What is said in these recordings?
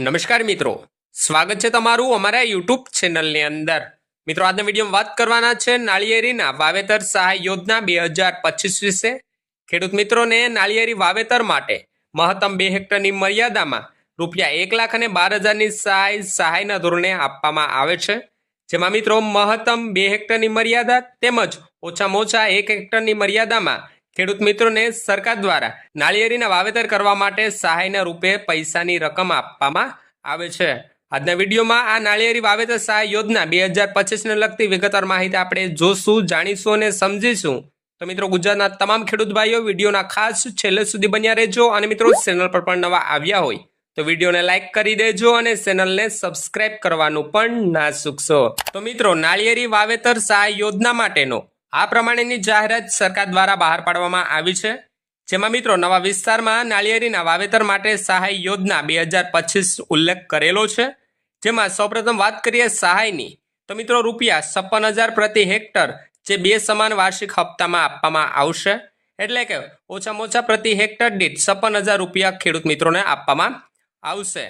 નમસ્કાર મિત્રો, સ્વાગત છે તમારું અમારા યુટ્યુબ ચેનલની અંદર। મિત્રો આજના વિડીયોમાં વાત કરવાના છે નાળિયેરીના વાવેતર સહાય યોજના 2025 વિશે। ખેડૂત મિત્રોને નાળિયેરી વાવેતર માટે મહત્તમ 2 હેક્ટરની મર્યાદામાં રૂપિયા 1,12,000ની સહાયના ધોરણે આપવામાં આવે છે, જેમાં મિત્રો મહત્તમ 2 હેક્ટરની મર્યાદા તેમજ ઓછામાં ઓછા 1 હેક્ટરની મર્યાદામાં ખેડૂત મિત્રોને સરકાર દ્વારા નાળિયેરીના વાવેતર કરવા માટે સહાયના રૂપે પૈસાની રકમ આપવામાં આવે છે। આજના વિડીયોમાં આ નાળિયેરી વાવેતર સહાય યોજના 2025ને લગતી વિગતવાર માહિતી આપણે જોશું, જાણીશું અને સમજીશું। તો મિત્રો ગુજરાતના તમામ ખેડૂત ભાઈઓ વિડીયોના ખાસ છેલ્લે સુધી બન્યા રહેજો અને મિત્રો ચેનલ પર પણ નવા આવ્યા હોય તો વિડીયોને લાઈક કરી દેજો અને ચેનલને સબસ્ક્રાઇબ કરવાનું પણ ના ચૂકશો। તો મિત્રો નાળિયેરી વાવેતર સહાય યોજના માટેનો આ પ્રમાણેની જાહેરાત સરકાર દ્વારા બહાર પાડવામાં આવી છે, જેમાં મિત્રો નવા વિસ્તારમાં નાળિયેરીના વાવેતર માટે સહાય યોજના 2025 ઉલ્લેખ કરેલો છે। જેમાં સૌપ્રથમ વાત કરીએ સહાયની તો મિત્રો રૂપિયા 56,000 પ્રતિ હેક્ટર જે 2 સમાન વાર્ષિક હપ્તામાં આપવામાં આવશે, એટલે કે ઓછામાં ઓછા પ્રતિ હેક્ટર દીઠ 56,000 રૂપિયા ખેડૂત મિત્રોને આપવામાં આવશે।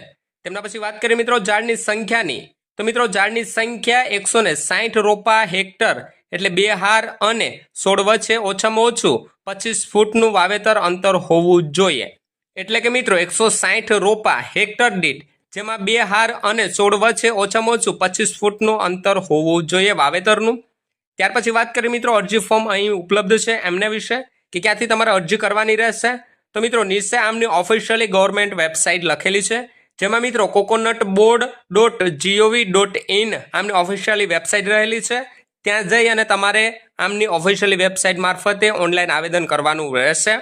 તેમના પછી વાત કરીએ મિત્રો ઝાડની સંખ્યાની તો મિત્રો ઝાડની સંખ્યા 160 રોપા હેક્ટર એટલે 2 હાર અને 16 વચ્ચે ઓછામાં ઓછું 25 ફૂટનું વાવેતર અંતર હોવું જોઈએ, એટલે કે મિત્રો 160 રોપા હેક્ટર દીઠ જેમાં 2 હાર અને 16 વચ્ચે ઓછામાં ઓછું 25 ફૂટનું અંતર હોવું જોઈએ વાવેતરનું। ત્યાર પછી વાત કરીએ મિત્રો અરજી ફોર્મ અહીં ઉપલબ્ધ છે એમના વિશે કે ક્યાંથી તમારે અરજી કરવાની રહેશે। તો મિત્રો નીચે આમની ઓફિશિયલી ગવર્મેન્ટ વેબસાઇટ લખેલી છે, જેમાં મિત્રો coconutboard.gov.in આમની ઓફિશિયલી વેબસાઇટ રહેલી છે। ત્યાં જઈ અને તમારે આમની ઓફિશિયલી વેબસાઇટ મારફતે ઓનલાઈન આવેદન કરવાનું રહેશે।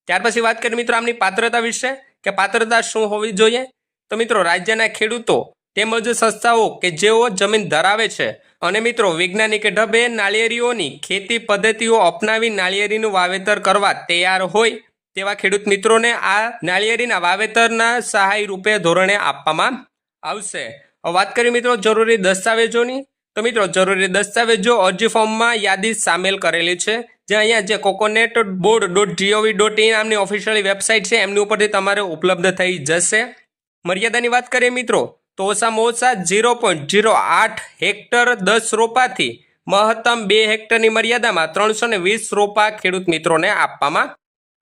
ત્યાર પછી વાત કરીએ મિત્રો આમની પાત્રતા વિશે કે પાત્રતા શું હોવી જોઈએ। તો મિત્રો રાજ્યના ખેડૂતો તેમજ સંસ્થાઓ કે જેઓ જમીન ધરાવે છે અને મિત્રો વૈજ્ઞાનિક ઢબે નાળિયેરીઓની ખેતી પદ્ધતિઓ અપનાવી નાળિયેરીનું વાવેતર કરવા તૈયાર હોય તેવા ખેડૂત મિત્રોને આ નાળિયેરીના વાવેતરના સહાય રૂપે ધોરણે આપવામાં આવશે। વાત કરીએ મિત્રો જરૂરી દસ્તાવેજોની તો મિત્રો જરૂરી દસ્તાવેજો અરજી ફોર્મમાં યાદી સામેલ કરેલી છે, જે અહીંયા જે coconutboard.gov.in આમની ઓફિશિયલી વેબસાઇટ છે એમની ઉપરથી તમારે ઉપલબ્ધ થઈ જશે। મર્યાદાની વાત કરીએ મિત્રો તો ઓછામાં ઓછા 0.08 હેક્ટર 10 રોપાથી મહત્તમ 2 હેક્ટરની મર્યાદામાં 320 રોપા ખેડૂત મિત્રોને આપવામાં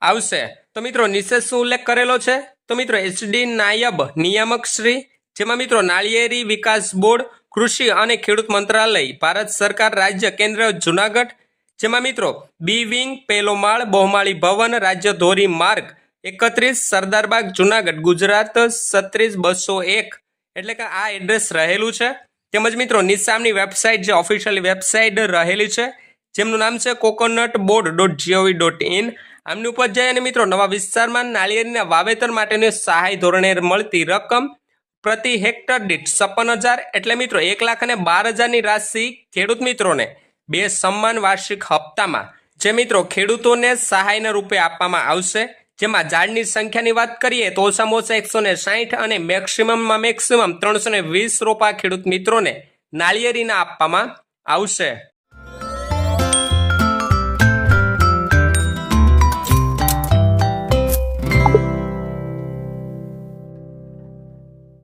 આવશે। તો મિત્રો નીચે શું ઉલ્લેખ કરેલો છે તો મિત્રો HD નાયબ નિયામક શ્રી, જેમાં મિત્રો નાળિયેરી વિકાસ બોર્ડ, કૃષિ અને ખેડૂત મંત્રાલય, ભારત સરકાર, રાજ્ય કેન્દ્ર જુનાગઢ, જેમાં મિત્રો બી વિંગ, પહેલો માળ, બહુમાળી ભવન, રાજ્ય ધોરી માર્ગ 31, સરદારબાગ, જુનાગઢ, ગુજરાત 36201, એટલે કે આ એડ્રેસ રહેલું છે। તેમજ મિત્રો નીચે આમની વેબસાઇટ જે ઓફિશિયલ વેબસાઇટ રહેલી છે જેમનું નામ છે coconutboard.gov.in આમની ઉપર જઈ અને મિત્રો નવા વિસ્તારમાં નાળિયેરીના વાવેતર માટેની સહાય ધોરણે મળતી રકમ પ્રતિ હેક્ટર દીઠ 56,000 એટલે મિત્રો 1,12,000ની રાશિ ખેડૂત મિત્રોને 2 સમાન વાર્ષિક હપ્તામાં જે મિત્રો ખેડૂતોને સહાયના રૂપે આપવામાં આવશે। જેમાં ઝાડની સંખ્યાની વાત કરીએ તો ઓછામાં ઓછા 160 અને મેક્સિમમ 320 રોપા ખેડૂત મિત્રોને નાળિયેરીના આપવામાં આવશે।